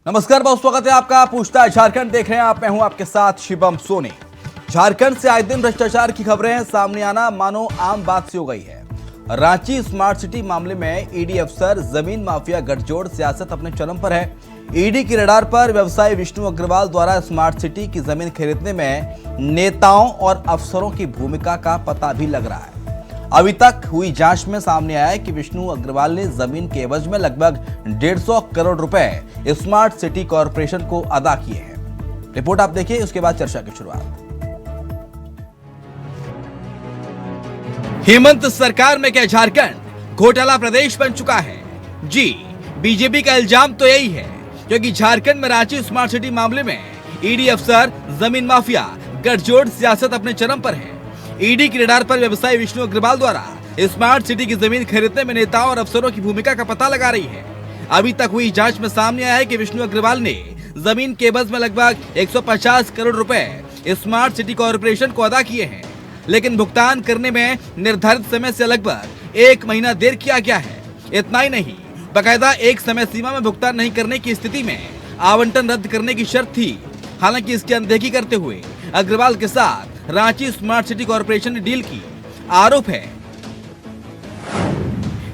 नमस्कार, बहुत स्वागत है आपका। पूछताछ झारखंड देख रहे हैं आप, मैं हूं आपके साथ शिवम सोनी। झारखंड से आए दिन भ्रष्टाचार की खबरें सामने आना मानो आम बात सी हो गई है। रांची स्मार्ट सिटी मामले में ईडी अफसर, जमीन माफिया गठजोड़, सियासत अपने चरम पर है। ईडी की रडार पर व्यवसायी विष्णु अग्रवाल द्वारा स्मार्ट सिटी की जमीन खरीदने में नेताओं और अफसरों की भूमिका का पता भी लग रहा है। अभी तक हुई जांच में सामने आया है कि विष्णु अग्रवाल ने जमीन के एवज में लगभग 150 करोड़ रुपए स्मार्ट सिटी कॉरपोरेशन को अदा किए हैं। रिपोर्ट आप देखिए, उसके बाद चर्चा की शुरुआत। हेमंत सरकार में क्या झारखंड घोटाला प्रदेश बन चुका है? जी, बीजेपी का इल्जाम तो यही है, क्योंकि झारखंड में रांची स्मार्ट सिटी मामले में ईडी अफसर, जमीन माफिया गठजोड़, सियासत अपने चरम पर है। ईडी की रडार पर व्यवसायी विष्णु अग्रवाल द्वारा स्मार्ट सिटी की जमीन खरीदने में नेताओं और अफसरों की भूमिका का पता लगा रही है। अभी तक हुई जांच में सामने आया है कि विष्णु अग्रवाल ने जमीन के एवज में लगभग 150 करोड़ रुपए स्मार्ट सिटी कॉरपोरेशन को अदा किए हैं, लेकिन भुगतान करने में निर्धारित समय से लगभग 1 महीना देर किया गया है। इतना ही नहीं, बाकायदा एक समय सीमा में भुगतान नहीं करने की स्थिति में आवंटन रद्द करने की शर्त थी। हालांकि इसकी अनदेखी करते हुए अग्रवाल के साथ रांची स्मार्ट सिटी कॉरपोरेशन ने डील की। आरोप है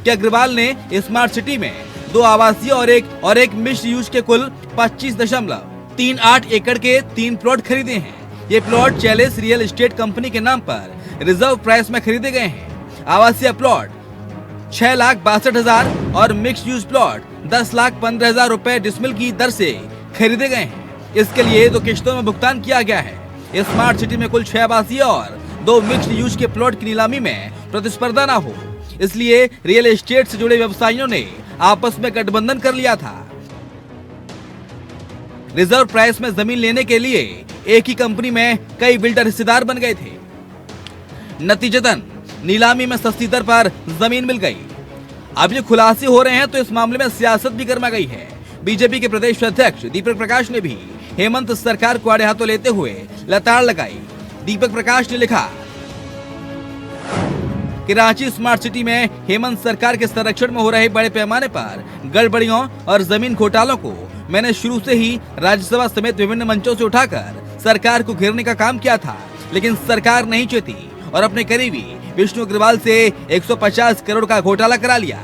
कि अग्रवाल ने स्मार्ट सिटी में 2 आवासीय और एक मिश्र यूज के कुल 25.38 एकड़ के 3 प्लॉट खरीदे हैं। ये प्लॉट चैलेस रियल एस्टेट कंपनी के नाम पर रिजर्व प्राइस में खरीदे गए हैं। आवासीय प्लॉट 6,62,000 और मिक्स यूज प्लॉट 10,15,000 रुपए डिसमिल की दर से खरीदे गए हैं। इसके लिए 2 किश्तों में भुगतान किया गया है। स्मार्ट सिटी में कुल 6 आवासीय और 2 मिक्स्ड यूज के प्लॉट की नीलामी में प्रतिस्पर्धा न हो, इसलिए रियल एस्टेट से जुड़े व्यवसायियों ने आपस में गठबंधन कर लिया था। रिजर्व प्राइस में जमीन लेने के लिए एक ही कंपनी में कई बिल्डर हिस्सेदार बन गए थे। नतीजतन नीलामी में सस्ती दर पर जमीन मिल गई। अब ये खुलासे हो रहे हैं तो इस मामले में सियासत भी गर्मा गई है। बीजेपी के प्रदेश अध्यक्ष दीपक प्रकाश ने भी हेमंत सरकार को आड़े हाथों लेते हुए लताड़ लगाई। दीपक प्रकाश ने लिखा कि रांची स्मार्ट सिटी में हेमंत सरकार के संरक्षण में हो रहे बड़े पैमाने पर गड़बड़ियों और जमीन घोटालों को मैंने शुरू से ही राज्यसभा समेत विभिन्न मंचों से उठाकर सरकार को घेरने का काम किया था, लेकिन सरकार नहीं चेती और अपने करीबी विष्णु अग्रवाल से 150 करोड़ का घोटाला करा लिया।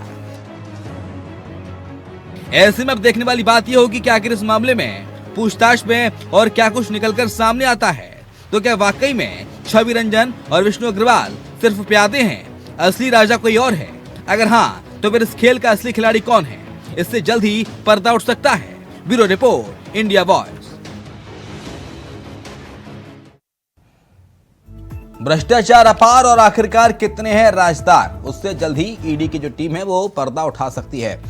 ऐसे में अब देखने वाली बात यह होगी कि आखिर इस मामले में पूछताछ में और क्या कुछ निकलकर सामने आता है। तो क्या वाकई में छवि रंजन और विष्णु अग्रवाल सिर्फ प्यादे हैं, असली राजा कोई और है? अगर हाँ, तो फिर इस खेल का असली खिलाड़ी कौन है? इससे जल्द ही पर्दा उठ सकता है। Bureau report, India voice. भ्रष्टाचार अपार और आखिरकार कितने हैं राजदार, उससे जल्द ही ईडी की जो टीम है वो पर्दा उठा सकती है।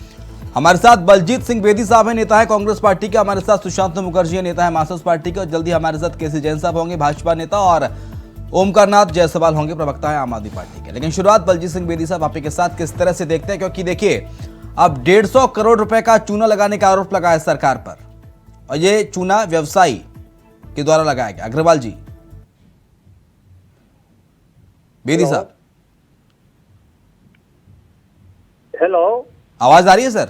हमारे साथ बलजीत सिंह बेदी साहब है, नेता है कांग्रेस पार्टी के। हमारे साथ सुशांत मुखर्जी नेता है मार्क्सवादी पार्टी के। और जल्दी हमारे साथ केसी जैन साहब होंगे, भाजपा नेता। और ओमकार नाथ जायसवाल होंगे, प्रवक्ता है आम आदमी पार्टी के। लेकिन शुरुआत बलजीत सिंह बेदी साहब आपके साथ किस तरह से देखते हैं, क्योंकि देखिए अब 150 करोड़ रुपए का चूना लगाने का आरोप लगा है सरकार पर, और ये चूना व्यवसायी के द्वारा लगाया गया। अग्रवाल जी, बेदी साहब, हेलो, आवाज आ रही है सर?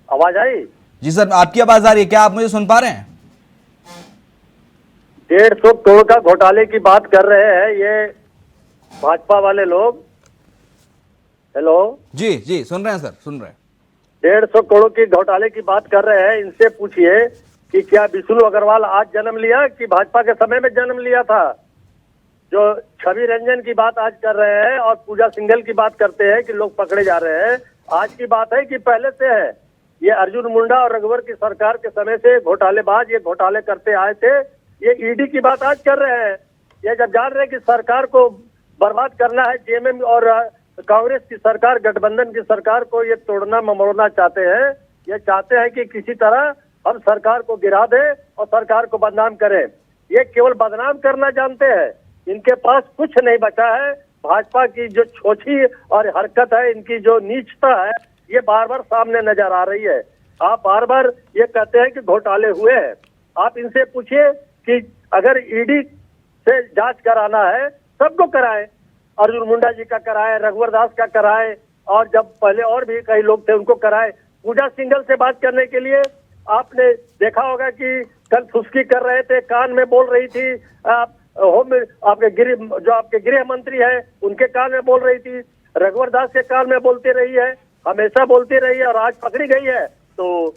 आवाज आई? जी सर, आपकी आवाज आ रही है, क्या आप मुझे सुन पा रहे हैं? 150 करोड़ का घोटाले की बात कर रहे हैं ये भाजपा वाले लोग। हेलो जी जी, सुन रहे हैं सर, सुन रहे हैं। 150 करोड़ की घोटाले की बात कर रहे हैं। इनसे पूछिए कि क्या विष्णु अग्रवाल आज जन्म लिया कि भाजपा के समय में जन्म लिया था? जो छवि रंजन की बात आज कर रहे हैं और पूजा सिंघल की बात करते हैं कि लोग पकड़े जा रहे हैं, आज की बात है कि पहले से है? ये अर्जुन मुंडा और रघुवर की सरकार के समय से घोटालेबाज ये घोटाले करते आए थे। ये ईडी की बात आज कर रहे हैं। ये जब जान रहे हैं कि सरकार को बर्बाद करना है, जेएमएम और कांग्रेस की सरकार, गठबंधन की सरकार को ये तोड़ना ममोड़ना चाहते हैं। ये चाहते हैं कि किसी तरह हम सरकार को गिरा दें और सरकार को बदनाम करें। ये केवल बदनाम करना जानते हैं, इनके पास कुछ नहीं बचा है। भाजपा की जो छोटी और हरकत है, इनकी जो नीचता है, ये बार बार सामने नजर आ रही है। आप बार बार ये कहते हैं कि घोटाले हुए हैं। आप इनसे पूछिए कि अगर ईडी से जांच कराना है, सबको कराए। अर्जुन मुंडा जी का कराए, रघुवर दास का कराए, और जब पहले और भी कई लोग थे उनको कराए। पूजा सिंघल से बात करने के लिए आपने देखा होगा कि कल फुसकी कर रहे थे, कान में बोल रही थी, आपके गृह मंत्री है उनके कान में बोल रही थी, रघुवर दास के कान में बोलती रही है, हमेशा बोलती रही है और आज पकड़ी गई है। तो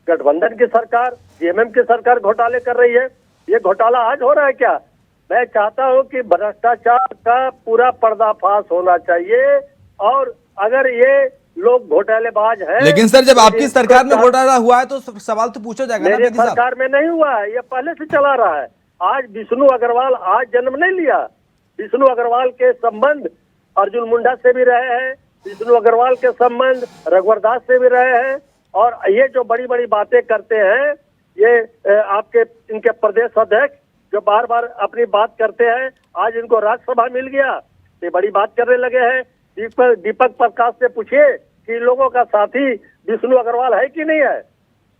गठबंधन की सरकार, जेएमएम की सरकार घोटाले कर रही है। ये घोटाला आज हो रहा है क्या? मैं चाहता हूं कि भ्रष्टाचार का पूरा पर्दाफाश होना चाहिए और अगर ये लोग घोटालेबाज हैं। लेकिन सर जब आपकी सरकार में घोटाला हुआ है तो सवाल तो पूछा जाएगा ना। मेरी सरकार में नहीं हुआ है, ये पहले से चला रहा है। आज विष्णु अग्रवाल आज जन्म नहीं लिया। विष्णु अग्रवाल के संबंध अर्जुन मुंडा से भी रहे हैं, विष्णु अग्रवाल के संबंध रघुवर दास से भी रहे हैं। और ये जो बड़ी बड़ी बातें करते हैं, ये आपके इनके प्रदेश अध्यक्ष जो बार बार अपनी बात करते हैं, आज इनको राज्यसभा मिल गया, ये बड़ी बात करने लगे हैं। दीपक प्रकाश से पूछिए कि इन लोगों का साथी विष्णु अग्रवाल है कि नहीं है,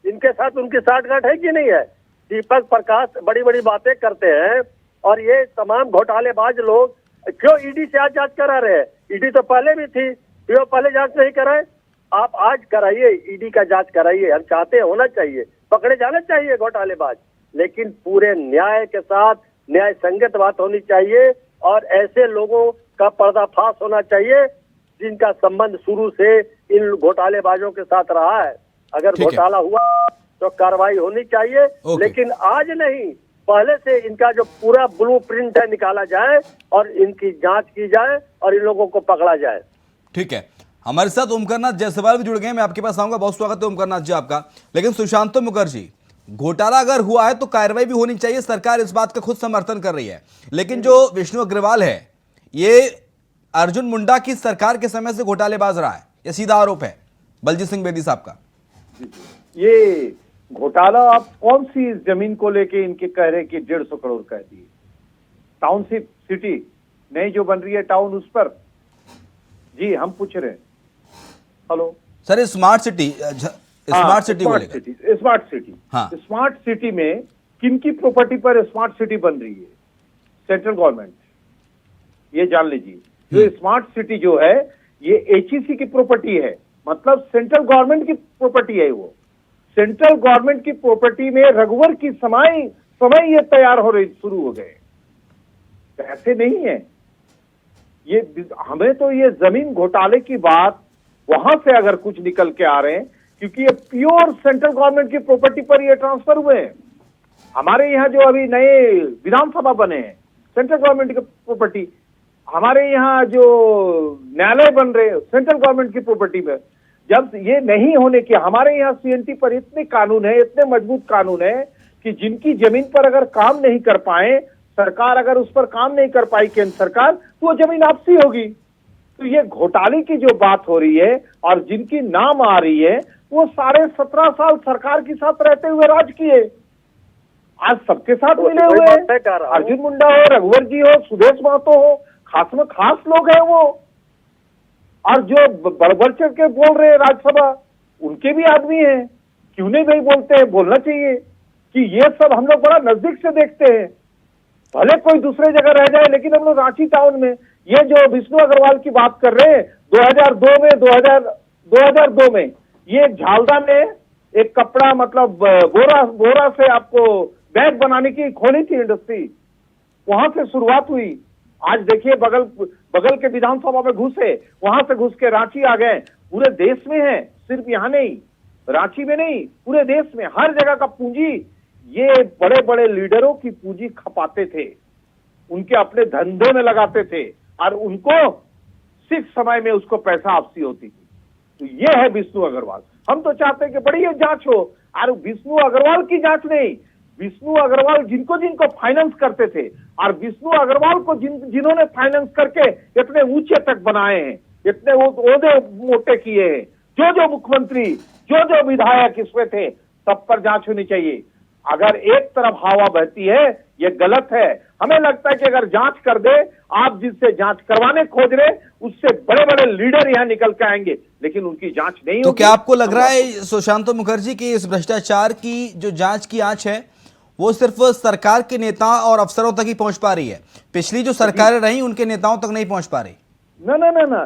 इनके साथ उनकी साठगांठ है कि नहीं है। दीपक प्रकाश बड़ी बड़ी बातें करते हैं और ये तमाम घोटालेबाज लोग क्यों ईडी से आज जांच करा रहे हैं? ईडी तो पहले भी थी, क्यों पहले जांच नहीं कराए? आप आज कराइए, ईडी का जांच कराइए। हम चाहते हैं होना चाहिए, पकड़े जाने चाहिए घोटालेबाज, लेकिन पूरे न्याय के साथ न्याय संगत बात होनी चाहिए और ऐसे लोगों का पर्दाफाश होना चाहिए जिनका संबंध शुरू से इन घोटालेबाजों के साथ रहा है। अगर घोटाला हुआ तो कार्रवाई होनी चाहिए, लेकिन आज नहीं, पहले से इनका जो पूरा ब्लूप्रिंट है निकाला जाए और इनकी जांच की जाए और इन लोगों को पकड़ा जाए। ठीक है, हमारे साथ ओमकारनाथ जायसवाल भी जुड़ गए, मैं आपके पास आऊंगा। बहुत स्वागत है ओमकारनाथ जी आपका। लेकिन सुशांतो मुखर्जी, घोटाला अगर हुआ है तो कार्रवाई भी होनी चाहिए, सरकार इस बात का खुद समर्थन कर रही है। लेकिन जो विष्णु अग्रवाल है, ये अर्जुन मुंडा की सरकार के समय से घोटालेबाज रहा है, यह सीधा आरोप है बलजीत सिंह बेदी साहब का। ये घोटाला आप कौन सी जमीन को लेके इनके कह रहे कि 150 करोड़ कह दिए? टाउनशिप सिटी नई जो बन रही है टाउन, उस पर जी हम पूछ रहे हैं। Hello sir, smart city smart city हाँ, स्मार्ट सिटी में किनकी प्रॉपर्टी पर स्मार्ट सिटी बन रही है? सेंट्रल गवर्नमेंट, ये जान लीजिए। जो स्मार्ट सिटी जो है ये एचईसी की प्रॉपर्टी है, मतलब सेंट्रल गवर्नमेंट की प्रॉपर्टी है। वो सेंट्रल गवर्नमेंट की प्रॉपर्टी में रघुवर की समय ये तैयार हो रही शुरू हो गए। ऐसे नहीं है ये, हमें तो ये जमीन घोटाले की बात वहां से अगर कुछ निकल के आ रहे हैं, क्योंकि ये प्योर सेंट्रल गवर्नमेंट की प्रॉपर्टी पर ये ट्रांसफर हुए हैं। हमारे यहाँ जो अभी नए विधानसभा बने हैं सेंट्रल गवर्नमेंट की प्रॉपर्टी, हमारे यहाँ जो न्यायालय बन रहे हैं सेंट्रल गवर्नमेंट की प्रॉपर्टी में। जब ये नहीं होने की, हमारे यहाँ सीएनटी पर इतने कानून है, इतने मजबूत कानून है कि जिनकी जमीन पर अगर काम नहीं कर पाए सरकार, अगर उस पर काम नहीं कर पाई केंद्र सरकार, तो वो जमीन आपसी होगी। तो ये घोटाले की जो बात हो रही है और जिनकी नाम आ रही है, वो सारे 17 साल सरकार के साथ रहते हुए राज किए, आज सबके साथ मिले हुए हैं। अर्जुन मुंडा हो, रघुवर जी हो, सुदेश महतो हो, खास में खास लोग हैं वो। और जो बढ़ चढ़ के बोल रहे हैं राज्यसभा, उनके भी आदमी हैं, क्यों नहीं भाई बोलते हैं? बोलना चाहिए कि ये सब हम लोग बड़ा नजदीक से देखते हैं। भले कोई दूसरे जगह रह जाए, लेकिन हम लोग रांची टाउन में ये जो विष्णु अग्रवाल की बात कर रहे हैं, 2002 में ये झालदा में एक कपड़ा मतलब बोरा से आपको बैग बनाने की खोली थी इंडस्ट्री, वहां से शुरुआत हुई। आज देखिए बगल के विधानसभा में घुसे, वहां से घुस के रांची आ गए। पूरे देश में है, सिर्फ यहाँ नहीं, रांची में नहीं, पूरे देश में हर जगह का पूंजी, ये बड़े बड़े लीडरों की पूंजी खपाते थे, उनके अपने धंधे में लगाते थे और उनको सिर्फ समय में उसको पैसा वापसी होती थी। तो ये है विष्णु अग्रवाल। हम तो चाहते हैं कि बड़ी ये जांच हो, और विष्णु अग्रवाल की जांच नहीं, विष्णु अग्रवाल जिनको फाइनेंस करते थे और विष्णु अग्रवाल को जिन्होंने फाइनेंस करके इतने ऊंचे तक बनाए हैं, इतने ओहदे मोटे किए हैं, जो मुख्यमंत्री, जो विधायक इसमें थे, सब पर जांच होनी चाहिए। अगर एक तरफ हवा बहती है, ये गलत है। हमें लगता है कि अगर जांच कर दे, आप जिससे जांच करवाने खोज रहे, उससे बड़े बड़े लीडर यहाँ निकल के आएंगे, लेकिन उनकी जांच नहीं होगी। तो क्या आपको लग रहा है सुशांतो मुखर्जी की इस भ्रष्टाचार की जो जांच की आंच है, वो सिर्फ सरकार के नेता और अफसरों तक ही पहुंच पा रही है? पिछली जो सरकारें रही उनके नेताओं तक नहीं पहुंच पा रही? ना,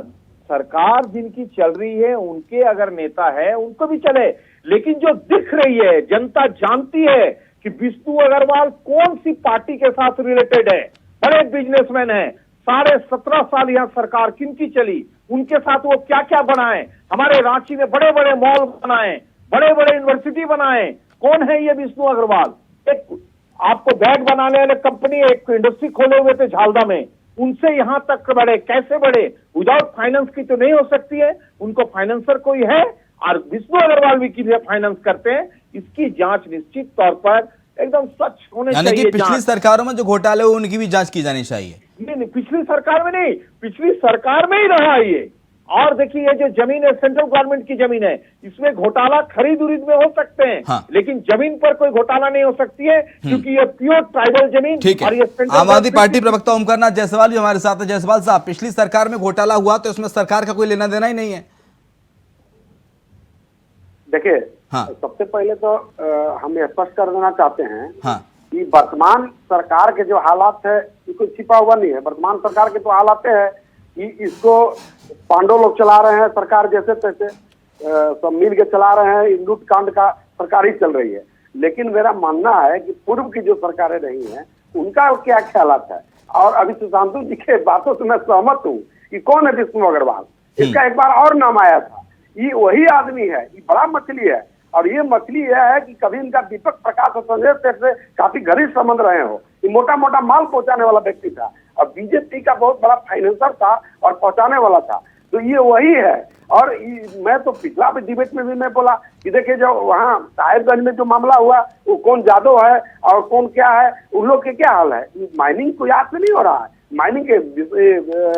सरकार जिनकी चल रही है उनके अगर नेता है उनको भी चले, लेकिन जो दिख रही है, जनता जानती है कि विष्णु अग्रवाल कौन सी पार्टी के साथ रिलेटेड है। बड़े बिजनेसमैन है, 17.5 साल यहाँ सरकार किनकी चली, उनके साथ वो क्या क्या बनाए। हमारे रांची में बड़े बड़े मॉल बनाए, बड़े बड़े यूनिवर्सिटी बनाए। कौन है ये विष्णु अग्रवाल? एक आपको बैग बनाने वाले कंपनी, एक इंडस्ट्री खोले हुए थे झालदा में, उनसे यहां तक बढ़े, कैसे बढ़े? विदाउट फाइनेंस की तो नहीं हो सकती है, उनको फाइनेंसर कोई है, और विष्णु अग्रवाल भी किसी फाइनेंस करते हैं। इसकी जांच निश्चित तौर पर एकदम सच होने यानी कि चाहिए। पिछली सरकारों में जो घोटाले हुए उनकी भी जांच की जानी चाहिए। नहीं, पिछली सरकार में नहीं, पिछली सरकार में ही रहा ये। और देखिए, ये जो जमीन है सेंट्रल गवर्नमेंट की जमीन है, इसमें घोटाला खरीद उरीद में हो सकते हैं। हाँ। लेकिन जमीन पर कोई घोटाला नहीं हो सकती है, क्योंकि ये प्योर ट्राइबल जमीन। ठीक है। और ये सेंट्रल आम आदमी पार्टी गवर्नमेंट प्रवक्ता ओमकार नाथ जायसवाल भी हमारे साथ है। जायसवाल साहब, पिछली सरकार में घोटाला हुआ तो इसमें सरकार का कोई लेना देना ही नहीं है। देखिए, हाँ। सबसे पहले तो हम ये स्पष्ट कर देना चाहते हैं हाँ। कि वर्तमान सरकार के जो हालात है, इसको छिपा हुआ नहीं है। वर्तमान सरकार के तो हालात है कि इसको पांडव लोग चला रहे हैं, सरकार जैसे तैसे सब मिल के चला रहे हैं। लूट कांड का सरकार ही चल रही है। लेकिन मेरा मानना है कि पूर्व की जो सरकारें रही हैं, उनका क्या ख्यालात है। और अभी सुशांतु जी के बातों से मैं सहमत हूँ कि कौन है विष्णु अग्रवाल। इसका एक बार और नाम आया था। ये वही आदमी है, ये बड़ा मछली है। और ये मछली यह है कि कभी इनका दीपक प्रकाश और संजय सेठ से काफी घनिष्ठ संबंध रहे हो। ये मोटा मोटा माल पहुंचाने वाला व्यक्ति था और बीजेपी का बहुत बड़ा फाइनेंसर था और पहुंचाने वाला था। तो ये वही है। और मैं तो पिछला डिबेट में भी मैं बोला कि देखिए, जो वहाँ साहेबगंज में जो मामला हुआ, वो कौन जादव है और कौन क्या है, उन लोग के क्या हाल है। माइनिंग कोई याद से नहीं हो रहा है। माइनिंग के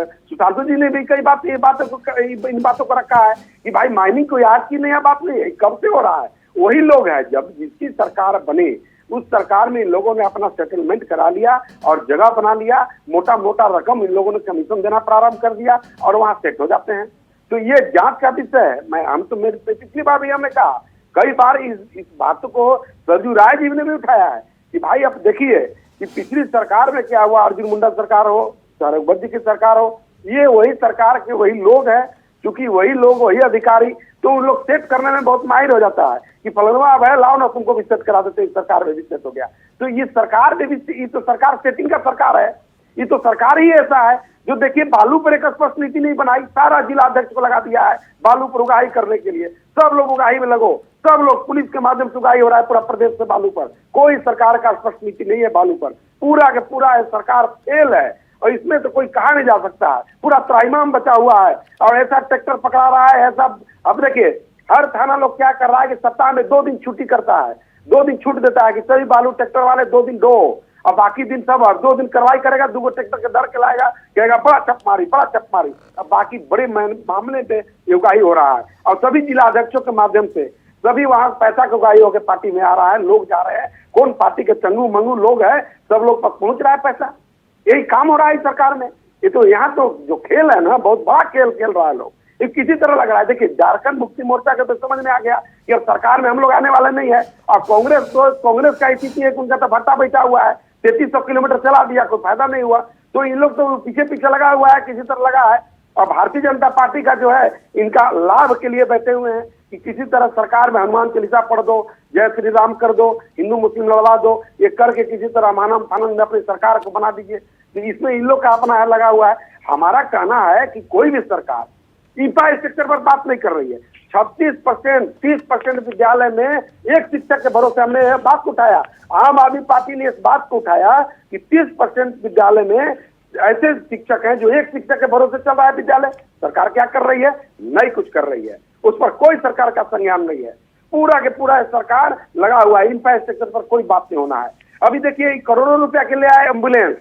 सुशांतु जी ने भी कई बात इन बातों को रखा है कि भाई माइनिंग कोई आज की नया बात नहीं है, कब से हो रहा है। वही लोग हैं, जब जिसकी सरकार बने उस सरकार में इन लोगों ने अपना सेटलमेंट करा लिया और जगह बना लिया। मोटा मोटा रकम इन लोगों ने कमीशन देना प्रारंभ कर दिया और वहां सेट हो जाते हैं। तो ये जांच का विषय है। हम तो मेरे पिछली बार भी हमने कहा, कई बार इस बात को सरजू राय जी ने भी उठाया है कि भाई अब देखिए कि पिछली सरकार में क्या हुआ। अर्जुन मुंडा सरकार हो, सरगवती की सरकार हो, ये वही सरकार के वही लोग हैं। क्योंकि वही लोग, वही अधिकारी, तो उन लोग सेट करने में बहुत माहिर हो जाता है कि फलनवा अब है, लाओ ना तुमको भी सेट करा देते। इस सरकार में भी सेट हो गया। तो ये सरकार में भी, ये तो सरकार सेटिंग का सरकार है। ये तो सरकार ही ऐसा है जो देखिए बालू पर एक स्पष्ट नीति नहीं बनाई, सारा जिला अध्यक्ष को लगा दिया है बालू पर उगाही करने के लिए। सब लोग उगाही में लगो, सब लोग पुलिस के माध्यम से उगाही हो रहा है पूरा प्रदेश से बालू पर। कोई सरकार का स्पष्ट नीति नहीं है बालू पर। पूरा के पूरा है सरकार फेल है और इसमें तो कोई कहा नहीं जा सकता है। पूरा त्राइमाम बचा हुआ है और ऐसा ट्रैक्टर पकड़ा रहा है ऐसा। अब देखिए, हर थाना लोग क्या कर रहा है कि सप्ताह में 2 दिन छुट्टी करता है, 2 दिन छूट देता है कि सभी बालू ट्रैक्टर वाले 2 दिन दो, और बाकी दिन सब 2 दिन कार्रवाई करेगा, 2 ट्रैक्टर के दर के लाएगा, कहेगा बड़ा चप मारी। अब बाकी बड़े मामले पे उगाही हो रहा है और सभी जिला अध्यक्षों के माध्यम से सभी वहां पैसा का उगाही होकर पार्टी में आ रहा है। लोग जा रहे हैं, कौन पार्टी के चंगू मंगू लोग है, सब लोग तक पहुंच रहा है पैसा। यही काम हो रहा है सरकार में। ये तो यहाँ तो जो खेल है ना, बहुत बड़ा खेल खेल रहा है लोग। ये किसी तरह लग रहा है। देखिए, झारखंड मुक्ति मोर्चा के तो समझ में आ गया कि अब सरकार में हम लोग आने वाले नहीं है। और कांग्रेस का स्थिति है, उनका तो भट्टा बैठा हुआ है, 3300 किलोमीटर चला दिया, कोई फायदा नहीं हुआ। तो इन लोग तो पीछे लगा हुआ है, किसी तरह लगा है। और भारतीय जनता पार्टी का जो है, इनका लाभ के लिए बैठे हुए हैं कि किसी तरह सरकार में हनुमान चालीसा पढ़ दो, जय श्री राम कर दो, हिंदू मुस्लिम लड़वा दो, ये करके किसी तरह मानव फानन में अपनी सरकार को बना दीजिए। तो इसमें इन लोग का अपना है लगा हुआ है। हमारा कहना है कि कोई भी सरकार इंफ्रास्ट्रक्चर पर बात नहीं कर रही है। 36%, 30% विद्यालय में एक शिक्षक के भरोसे हमने यह बात को उठाया। आम आदमी पार्टी ने इस बात को उठाया कि 30% विद्यालय में ऐसे शिक्षक हैं जो एक शिक्षक के भरोसे चल रहा है विद्यालय। सरकार क्या कर रही है? नहीं कुछ कर रही है। उस पर कोई सरकार का संज्ञान नहीं है। पूरा के पूरा सरकार लगा हुआ है, इंफ्रास्ट्रक्चर पर कोई बात नहीं होना है। अभी देखिए, करोड़ों रुपया के लिए आए एम्बुलेंस,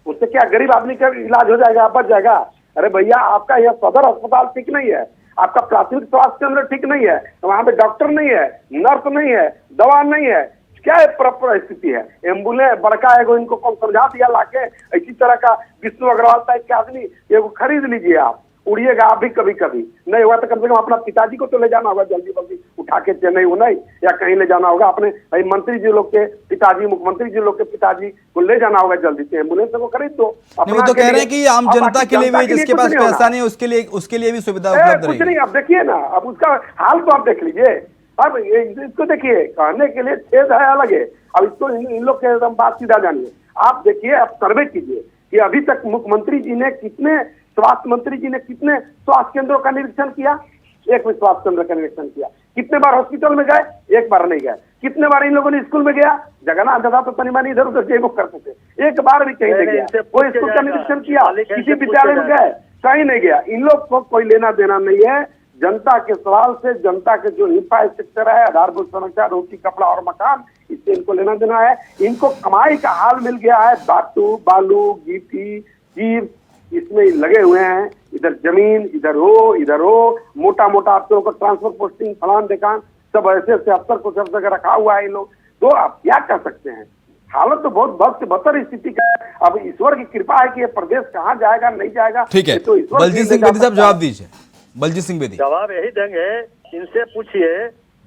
उससे क्या गरीब आदमी का इलाज हो जाएगा, बच जाएगा? अरे भैया, आपका यह सदर अस्पताल ठीक नहीं है, आपका प्राथमिक स्वास्थ्य केंद्र ठीक नहीं है, वहां पे डॉक्टर नहीं है, नर्स नहीं है, दवा नहीं है, क्या स्थिति है? एम्बुलेंस बड़का एगो इनको कौन समझा दिया लाके, इसी तरह का विष्णु अग्रवाल टाइप के आदमी एगो खरीद लीजिए, आप उड़िएगा आप भी कभी कभी। नहीं हुआ तो कम से कम अपना पिताजी को तो ले जाना होगा जल्दी जल्दी उठा के चेन्नई उन्नई या कहीं ले जाना होगा। अपने मंत्री जी लोग के पिताजी, मुख्यमंत्री जी लोग के पिताजी को ले जाना होगा जल्दी से, एम्बुलेंस को खरीद दो। वो तो कह रहे हैं कि आम जनता के लिए भी, जिसके पास पैसा नहीं है उसके लिए भी सुविधा उपलब्ध कुछ नहीं। अब देखिए ना, अब उसका हाल तो आप देख लीजिए अब इसको देखिए, कहने के लिए छेद है अलग है। अब इसको इन लोग के एकदम बात सीधा जानिए। आप देखिए, आप सर्वे कीजिए कि अभी तक मुख्यमंत्री जी ने कितने, स्वास्थ्य मंत्री जी ने कितने स्वास्थ्य केंद्रों का निरीक्षण किया? एक भी स्वास्थ्य केंद्र का निरीक्षण किया? कितने बार हॉस्पिटल में गए? एक बार नहीं गए। कितने बार इन लोगों ने स्कूल में गया? जगना अंधा तो तनिमानी इधर उधर जेबो करते थे, एक बार भी कहीं नहीं गया। कोई स्कूल का निरीक्षण किया? किसी विद्यालय में गए? कहीं नहीं गया। इन लोग को कोई लेना देना नहीं है जनता के सवाल से। जनता के जो इंफ्रास्ट्रक्चर है, आधारभूत संरचना, रोटी, कपड़ा और मकान, इससे इनको लेना देना है। इनको कमाई का हाल मिल गया है। बाटू, बालू, गिट्टी, चीर, इसमें लगे हुए हैं। इधर जमीन, इधर हो, मोटा मोटा अफसरों को ट्रांसफर पोस्टिंग, फलान देकान, सब ऐसे ऐसे अफसर को सब जगह रखा हुआ है इन लोग। तो आप क्या कर सकते हैं? हालत तो बहुत बद से बदतर स्थिति का है। अब ईश्वर की कृपा है कि ये प्रदेश कहाँ जाएगा, नहीं जाएगा। ठीक है, तो बलजीत सिंह बेदी साहब जवाब दीजिए। बलजीत सिंह बेदी, जवाब यही देंगे, इनसे पूछिए,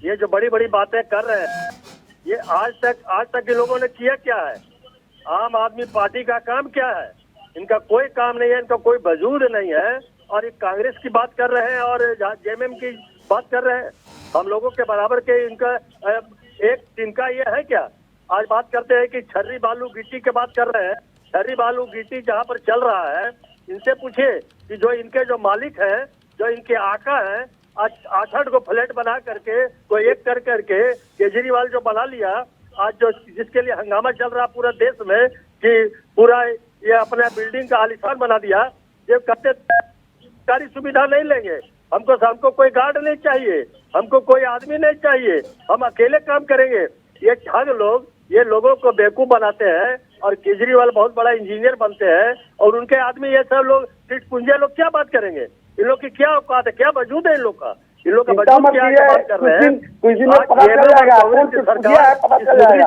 ये जो बड़ी बड़ी बातें कर रहे हैं, ये आज तक के लोगों ने किया क्या है? आम आदमी पार्टी का काम क्या है? इनका कोई काम नहीं है, इनका कोई वजूद नहीं है। और ये कांग्रेस की बात कर रहे हैं और जेएमएम की बात कर रहे हैं। हम लोगों के बराबर के इनका एक तिनका ये है क्या? आज बात करते हैं कि छर्री बालू गिट्टी की बात कर रहे हैं। छर्री बालू गिट्टी जहाँ पर चल रहा है, इनसे पूछिए कि जो इनके जो मालिक हैं, जो इनके आका हैं, आज 8 को फ्लैट बना करके, कोई एक कर करके केजरीवाल जो बना लिया, आज जो जिसके लिए हंगामा चल रहा पूरा देश में कि पूरा ये अपना बिल्डिंग का आलिशान बना दिया। ये कहते सारी सुविधा नहीं लेंगे, हमको कोई गार्ड नहीं चाहिए, हमको कोई आदमी नहीं चाहिए, हम अकेले काम करेंगे। ये ठग लोग ये लोगों को बेवकूफ बनाते हैं और केजरीवाल बहुत बड़ा इंजीनियर बनते हैं और उनके आदमी ये सब लोग चिटपुंजे लोग क्या बात करेंगे? इन लोग की क्या औकात है, क्या वजूद है इन लोग का? इन लोग का वजूद क्या है? बात कर रहे हैं।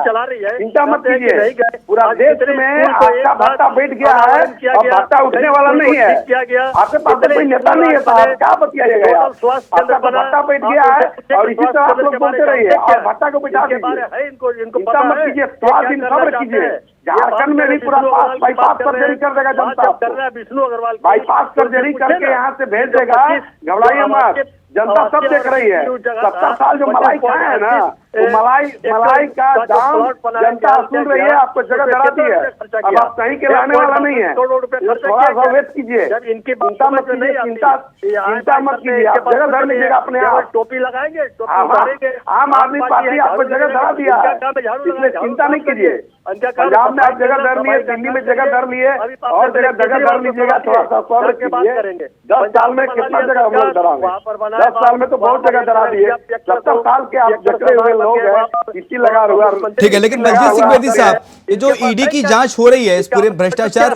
चला रही है, चिंता मत कीजिए, पूरा देश में आपका भत्ता बैठ गया है और भत्ता उठने वाला नहीं है। आपके पास कोई नेता नहीं है साहब, क्या बतियाइएगा? आपका भत्ता बैठ गया है और इसी तरह आप लोग बोलते रहिए और भत्ता को बैठा दीजिए। चिंता मत कीजिए, थोड़ा दिन सब्र कीजिए। झारखंड में भी पूरा बाईपास सर्जरी कर देगा जनता, विष्णु अग्रवाल बाईपास सर्जरी करके यहाँ से भेज देगा। घबराइए मत, जनता सब देख रही है। 70 साल जो मलाई खाए है ना, वो मलाई का दाम जनता सुन रही है। आपको जगह डराती है, अब आप कहीं के लाने वाला नहीं है। थोड़ा सा वेट कीजिए, चिंता मत कीजिए, चिंता मत कीजिए। आप जगह धर लीजिएगा अपने आप। टोपी लगाएंगे, आम आदमी पार्टी आपको जगह धरा दिया है, इसलिए चिंता नहीं कीजिए। पंजाब में आप जगह धर लिए, दिल्ली में जगह धर लिए और जगह धर लीजिएगा। थोड़ा सा सब्र कीजिए। 10 साल में कितना जगह हम लोग धराएंगे? 10 साल में तो बहुत जगह धरा दिए। 70 साल के आप जकड़े हुए लोग हैं, इसी लगा हुआ। ठीक है, लेकिन बलजीत सिंह बेदी साहब, ये जो ईडी की जांच हो रही है इस पूरे भ्रष्टाचार,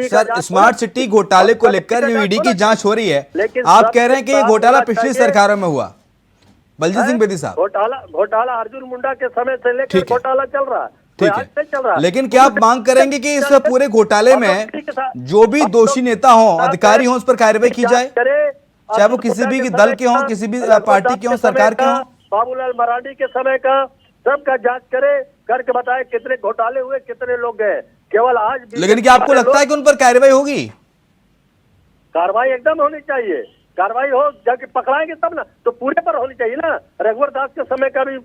सर स्मार्ट सिटी घोटाले को लेकर जो ईडी की जांच हो रही है, आप कह रहे हैं कि ये घोटाला पिछली सरकारों में हुआ। बलजीत सिंह बेदी साहब, घोटाला अर्जुन मुंडा के समय से लेकर घोटाला चल रहा है। ठीक है, लेकिन क्या आप मांग करेंगे कि इस पूरे घोटाले में जो भी दोषी नेता हो, अधिकारी हो, उस पर कार्रवाई की जाए, चाहे वो किसी भी दल के हों, किसी भी पार्टी के हों, सरकार के हों? बाबूलाल मरांडी के समय का सबका जांच करे, करके बताए कितने घोटाले हुए, कितने लोग गए। केवल आज, लेकिन क्या आपको लगता है कि उन पर कार्रवाई होगी? कार्रवाई एकदम होनी चाहिए। कार्रवाई हो, जाके पकड़ाएंगे तब ना, तो पूरे पर होनी चाहिए ना। रघुवर दास के समय का भी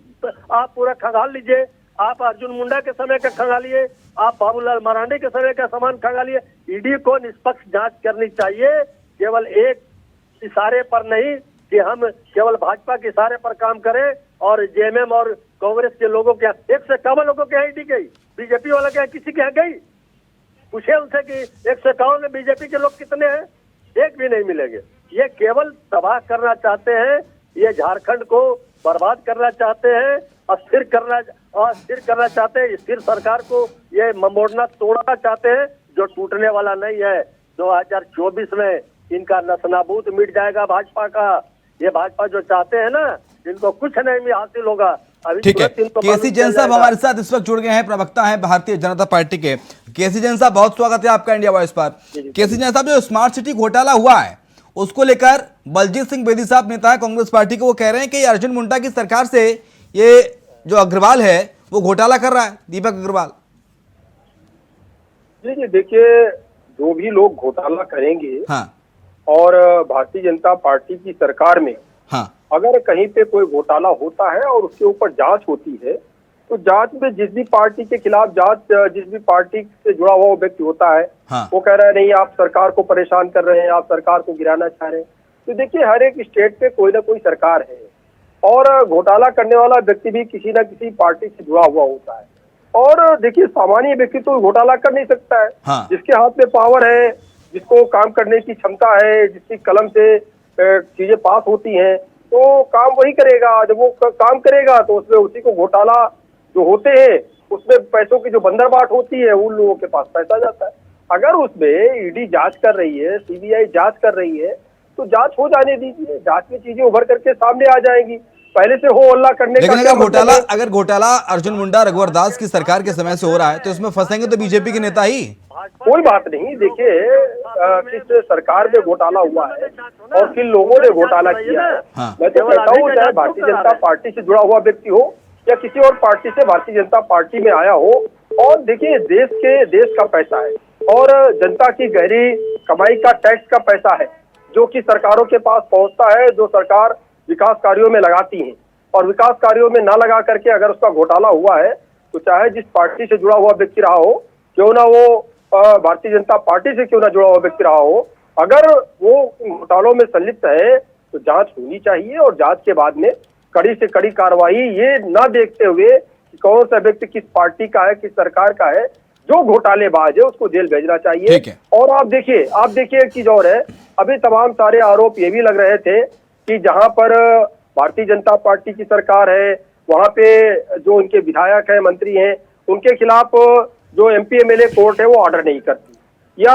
आप पूरा खंगाल लीजिए, आप अर्जुन मुंडा के समय का खंगालिए, आप बाबूलाल मरांडी के समय का सामान खंगालिए। ईडी को निष्पक्ष जांच करनी चाहिए, केवल एक इशारे पर नहीं कि हम केवल भाजपा के इशारे पर काम करें और जेएमएम और कांग्रेस के लोगों के 151 लोगों के यहाँ ईडी गई, बीजेपी वाले के यहाँ किसी के यहाँ गई? पूछे उनसे कि 151 में बीजेपी के लोग कितने हैं? एक भी नहीं मिलेंगे। ये केवल तबाह करना चाहते हैं, ये झारखंड को बर्बाद करना चाहते हैं, अस्थिर करना चाहते हैं। स्थिर सरकार को ये मोड़ना तोड़ना चाहते हैं, जो टूटने वाला नहीं है। 2024 में इनका नसनाबूत मिट जाएगा भाजपा का। ये भाजपा जो चाहते हैं ना, इनको कुछ नहीं हासिल होगा। ठीक है, केसी जैन साहब हमारे साथ इस वक्त जुड़ गए हैं, प्रवक्ता हैं भारतीय जनता पार्टी के। केसी जैन साहब, बहुत स्वागत है आपका इंडिया वॉइस पर। केसी जैन साहब, जो स्मार्ट सिटी घोटाला हुआ है उसको लेकर बलजीत सिंह बेदी साहब नेता है कांग्रेस पार्टी के, वो कह रहे हैं कि अर्जुन मुंडा की सरकार से ये जो अग्रवाल है वो घोटाला कर रहा है, दीपक अग्रवाल। जी देखिए, जो भी लोग घोटाला करेंगे, हाँ, और भारतीय जनता पार्टी की सरकार में हाँ, अगर कहीं पे कोई घोटाला होता है और उसके ऊपर जांच होती है, तो जांच में जिस भी पार्टी के खिलाफ जिस भी पार्टी से जुड़ा हुआ वो व्यक्ति होता है, हाँ। वो कह रहा है नहीं आप सरकार को परेशान कर रहे हैं, आप सरकार को गिराना चाह रहे हैं। तो देखिए हर एक स्टेट पे कोई ना कोई सरकार है और घोटाला करने वाला व्यक्ति भी किसी न किसी पार्टी से जुड़ा हुआ होता है। और देखिए सामान्य व्यक्ति तो घोटाला कर नहीं सकता है। हाँ। जिसके हाथ में पावर है, जिसको काम करने की क्षमता है, जिसकी कलम से चीजें पास होती हैं, तो काम वही करेगा। जब वो काम करेगा तो उसमें उसी को घोटाला जो होते हैं उसमें पैसों की जो बंदरबाट होती है उन लोगों के पास पैसा जाता है। अगर उसमें ईडी जांच कर रही है, सीबीआई जांच कर रही है, तो जांच हो जाने दीजिए। जांच में चीजें उभर करके सामने आ जाएंगी। पहले से हो अल्लाह करने लेकिन का अगर घोटाला अर्जुन मुंडा रघुवर दास की सरकार के समय से हो रहा है तो इसमें फंसेंगे तो बीजेपी के नेता ही। कोई बात नहीं। देखिए किस सरकार में घोटाला हुआ है और किन लोगों ने घोटाला किया है। हाँ। मैं तो कहता हूँ चाहे भारतीय जनता पार्टी से जुड़ा हुआ व्यक्ति हो या किसी और पार्टी से भारतीय जनता पार्टी में आया हो, और देखिए देश का पैसा है और जनता की गहरी कमाई का टैक्स का पैसा है जो कि सरकारों के पास पहुंचता है, जो सरकार विकास कार्यों में लगाती है। और विकास कार्यों में ना लगा करके अगर उसका घोटाला हुआ है तो चाहे जिस पार्टी से जुड़ा हुआ व्यक्ति रहा हो, क्यों ना वो भारतीय जनता पार्टी से क्यों ना जुड़ा हुआ व्यक्ति रहा हो, अगर वो घोटालों में संलिप्त है तो जांच होनी चाहिए। और जांच के बाद में कड़ी से कड़ी कार्रवाई, ये ना देखते हुए कि कौन सा व्यक्ति किस पार्टी का है, किस सरकार का है, जो घोटालेबाज है उसको जेल भेजना चाहिए। और आप देखिए एक चीज और है, अभी तमाम सारे आरोप ये भी लग रहे थे कि जहां पर भारतीय जनता पार्टी की सरकार है वहां पे जो उनके विधायक हैं, मंत्री हैं, उनके खिलाफ जो एमपी एमएलए कोर्ट है वो ऑर्डर नहीं करती या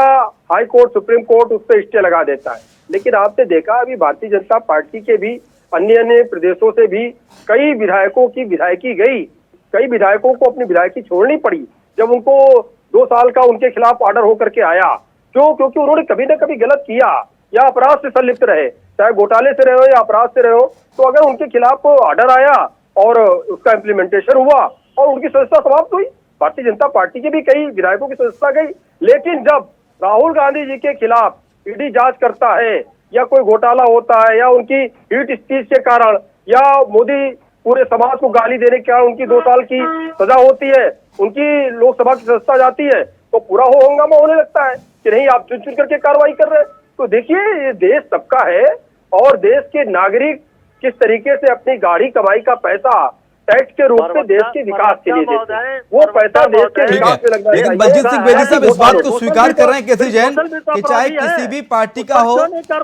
हाई कोर्ट सुप्रीम कोर्ट उस पर स्टे लगा देता है। लेकिन आपने देखा अभी भारतीय जनता पार्टी के भी अन्य प्रदेशों से भी कई विधायकों की विधायकी गई, कई विधायकों को अपनी विधायकी छोड़नी पड़ी जब उनको 2 साल का उनके खिलाफ ऑर्डर होकर के आया। क्यों? क्योंकि उन्होंने कभी ना कभी गलत किया या अपराध से संलिप्त रहे, चाहे घोटाले से रहे हो या अपराध से रहे हो। तो अगर उनके खिलाफ ऑर्डर आया और उसका इम्प्लीमेंटेशन हुआ और उनकी सदस्यता समाप्त हुई, भारतीय जनता पार्टी के भी कई विधायकों की सदस्यता गई। लेकिन जब राहुल गांधी जी के खिलाफ ईडी जांच करता है या कोई घोटाला होता है या उनकी हीट स्पीच के कारण या मोदी पूरे समाज को गाली देने के कारण उनकी 2 साल की सजा होती है, उनकी लोकसभा की सदस्यता जाती है, तो पूरा हो हंगामा होने लगता है कि नहीं आप चुन चुन करके कार्रवाई कर रहे हैं। तो देखिए ये देश सबका है और देश के नागरिक किस तरीके से अपनी गाढ़ी कमाई का पैसा टैक्स के रूप में देश के विकास के लिए देते हैं, वो पैसा देश के विकास में लगना चाहिए। लेकिन बलजीत सिंह बेदी साहब इस बात को स्वीकार कर रहे हैं केसी जैन कि चाहे किसी भी पार्टी का हो,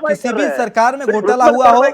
किसी भी सरकार में घोटाला हुआ हो,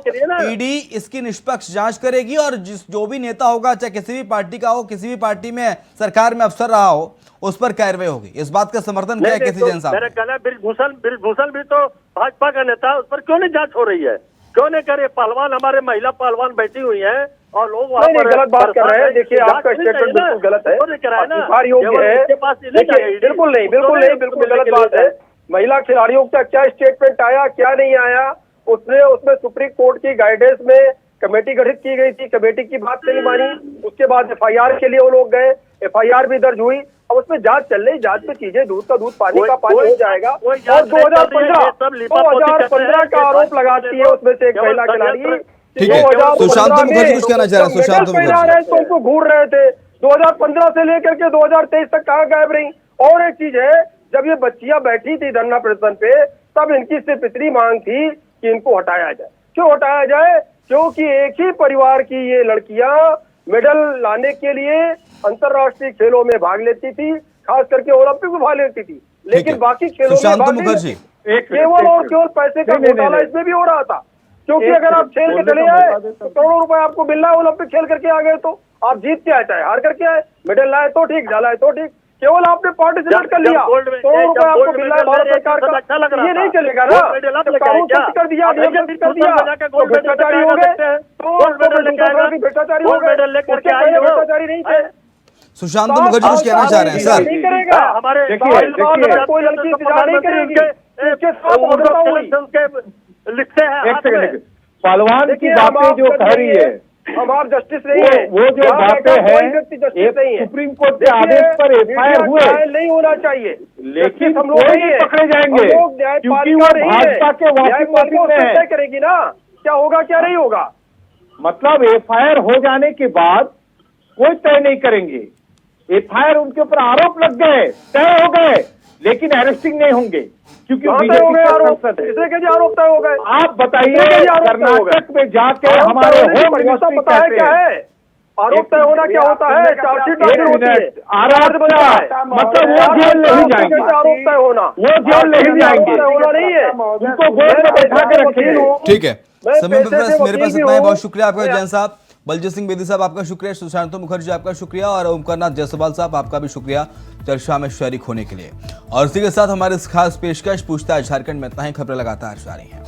ईडी इसकी निष्पक्ष जांच करेगी और जो भी नेता होगा, चाहे किसी भी पार्टी का हो, किसी भी पार्टी में सरकार में अफसर रहा हो, उस पर कार्रवाई होगी। इस बात का समर्थन क्या है केसी जैन साहब? मेरा कहना है बृजभूषण भी तो भाजपा का नेता, उस पर क्यों नहीं जांच हो रही है? क्यों नहीं करे? पहलवान, हमारे महिला पहलवान बैठी हुई है और लोग वहाँ पर गलत बात कर रहे हैं। देखिए आपका स्टेटमेंट बिल्कुल गलत है, स्वीकार योग्य है। देखिए बिल्कुल नहीं, बिल्कुल गलत बात है। महिला खिलाड़ियों का क्या स्टेटमेंट आया, क्या नहीं आया, उसमें सुप्रीम कोर्ट की गाइडेंस में कमेटी गठित की गई थी, कमेटी की बात नहीं मानी। उसके बाद एफआईआर के लिए वो लोग गए, एफआईआर भी दर्ज हुई। अब उसमें जांच चल रही, जांच में चीजें दूध का दूध पानी का पानी हो जाएगा। और 2015 का आरोप लगाती है उसमें से एक महिला खिलाड़ी। ठीक है, सुशांत मुखर्जी कुछ कहना चाह रहे हैं। सुशांत मुखर्जी तो उनको घूर रहे थे 2015 से लेकर के 2023 तक, कहाँ गायब रही? और एक चीज है, जब ये बच्चियां बैठी थी धरना प्रदर्शन पे, तब इनकी सिर्फ इतनी मांग थी कि इनको हटाया जाए। क्यों हटाया जाए? क्योंकि एक ही परिवार की ये लड़कियां मेडल लाने के लिए अंतरराष्ट्रीय खेलों में भाग लेती थी, खास करके ओलंपिक में भाग लेती थी, लेकिन बाकी खेलों में भाग नहीं। केवल और केवल पैसे का घोटाला इसमें भी हो रहा था। क्योंकि अगर आप खेल के चले आए तो करोड़ों रुपए आपको मिल रहा है, ओलंपिक खेल करके आ गए तो आप जीत के आए, चाहे हार करके आए, मेडल लाए तो ठीक, लाए तो ठीक, केवल आपने पार्टिसिपेट कर लिया, करोड़ों रुपए आपको मिल रहा है भारत सरकार का। ये नहीं चलेगा ना, कानून सख्त कर दिया, कर दिया तो भ्रष्टाचारी हो गए, तो भ्रष्टाचारी हो गए, भ्रष्टाचारी नहीं थे। सुशांत मुखर्जी कुछ कहना चाह रहे हैं सर? नहीं करेगा, हमारे कोई लड़की इंतजार नहीं करेगी, उसके साथ लिखते हैं। पहलवान की बातें जो कह रही है, हम आप जस्टिस नहीं है, वो जो बातें हैं सुप्रीम कोर्ट के आदेश पर एफआईआर हुए नहीं होना चाहिए, लेकिन हम लोग नहीं पकड़े जाएंगे क्योंकि वो भाजपा के वाकिफ में है। करेगी ना क्या होगा क्या नहीं होगा। मतलब एफआईआर हो जाने के बाद कोई तय नहीं करेंगे। एफआईआर उनके ऊपर आरोप लग गए, तय हो गए, लेकिन अरेस्टिंग नहीं होंगे क्योंकि हो गए आरोप, इसे कैसे आरोप तय हो गए? आप बताइए, कर्नाटक में जाके हमारे होम मिनिस्टर पता है क्या है आरोप तय होना क्या होता है? चार्जशीट मतलब वो जेल नहीं जाएंगे, आरोप तय होना, वो जेल नहीं जाएंगे, होना नहीं है, उनको गोद में बैठा के रखिए। ठीक है, समय पर बस मेरे पास इतना है। बहुत शुक्रिया आपका मैं- जैन साहब, बलजीत सिंह बेदी साहब आपका शुक्रिया, सुशांत मुखर्जी आपका शुक्रिया और ओमकारनाथ जायसवाल साहब आपका भी शुक्रिया चर्चा में शरीक होने के लिए। और इसी के साथ हमारे इस खास पेशकश पूछताछ झारखंड में इतना ही। खबरें लगातार जारी हैं।